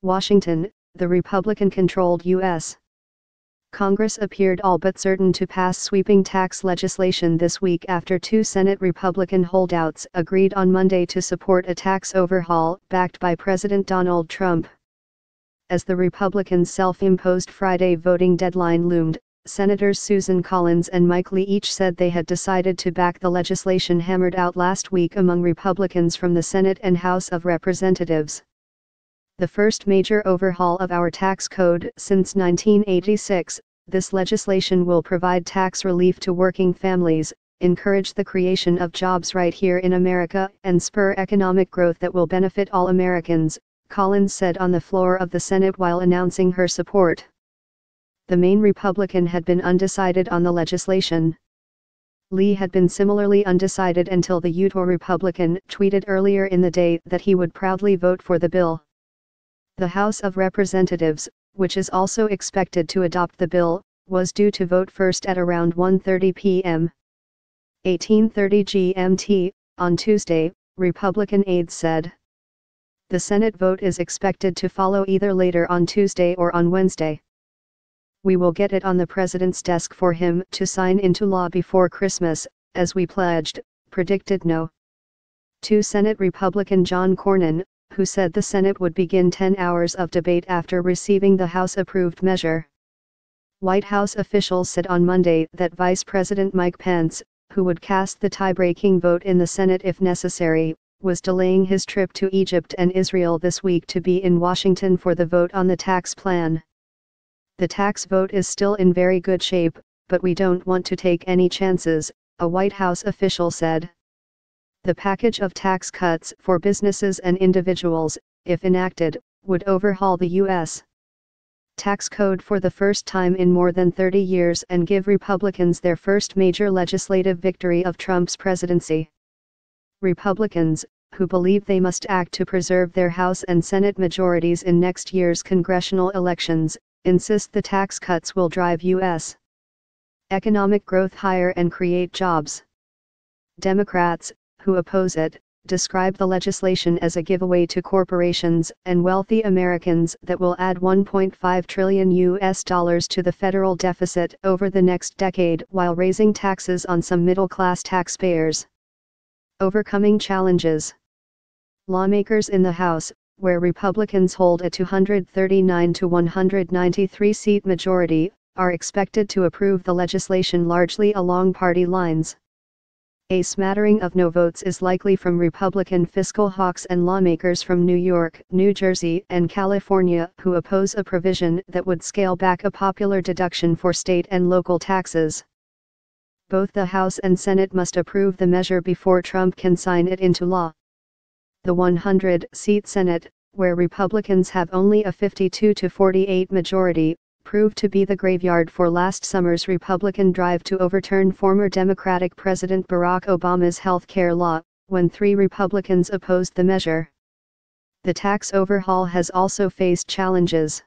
Washington, the Republican-controlled U.S. Congress appeared all but certain to pass sweeping tax legislation this week after two Senate Republican holdouts agreed on Monday to support a tax overhaul backed by President Donald Trump. As the Republicans' self-imposed Friday voting deadline loomed, Senators Susan Collins and Mike Lee each said they had decided to back the legislation hammered out last week among Republicans from the Senate and House of Representatives. The first major overhaul of our tax code since 1986, this legislation will provide tax relief to working families, encourage the creation of jobs right here in America, and spur economic growth that will benefit all Americans, Collins said on the floor of the Senate while announcing her support. The Maine Republican had been undecided on the legislation. Lee had been similarly undecided until the Utah Republican tweeted earlier in the day that he would proudly vote for the bill. The House of Representatives, which is also expected to adopt the bill, was due to vote first at around 1:30 p.m. 18:30 GMT, on Tuesday, Republican aides said. The Senate vote is expected to follow either later on Tuesday or on Wednesday. We will get it on the president's desk for him to sign into law before Christmas, as we pledged, predicted No. 2 Senate Republican John Cornyn, who said the Senate would begin 10 hours of debate after receiving the House-approved measure. White House officials said on Monday that Vice President Mike Pence, who would cast the tie-breaking vote in the Senate if necessary, was delaying his trip to Egypt and Israel this week to be in Washington for the vote on the tax plan. The tax vote is still in very good shape, but we don't want to take any chances, a White House official said. The package of tax cuts for businesses and individuals, if enacted, would overhaul the U.S. tax code for the first time in more than 30 years and give Republicans their first major legislative victory of Trump's presidency. Republicans, who believe they must act to preserve their House and Senate majorities in next year's congressional elections, insist the tax cuts will drive U.S. economic growth higher and create jobs. Democrats, who oppose it, describe the legislation as a giveaway to corporations and wealthy Americans that will add $1.5 trillion to the federal deficit over the next decade while raising taxes on some middle-class taxpayers. Overcoming challenges. Lawmakers in the House, where Republicans hold a 239 to 193 seat majority, are expected to approve the legislation largely along party lines. A smattering of no votes is likely from Republican fiscal hawks and lawmakers from New York, New Jersey, and California who oppose a provision that would scale back a popular deduction for state and local taxes. Both the House and Senate must approve the measure before Trump can sign it into law. The 100-seat Senate, where Republicans have only a 52 to 48 majority, proved to be the graveyard for last summer's Republican drive to overturn former Democratic President Barack Obama's health care law, when 3 Republicans opposed the measure. The tax overhaul has also faced challenges.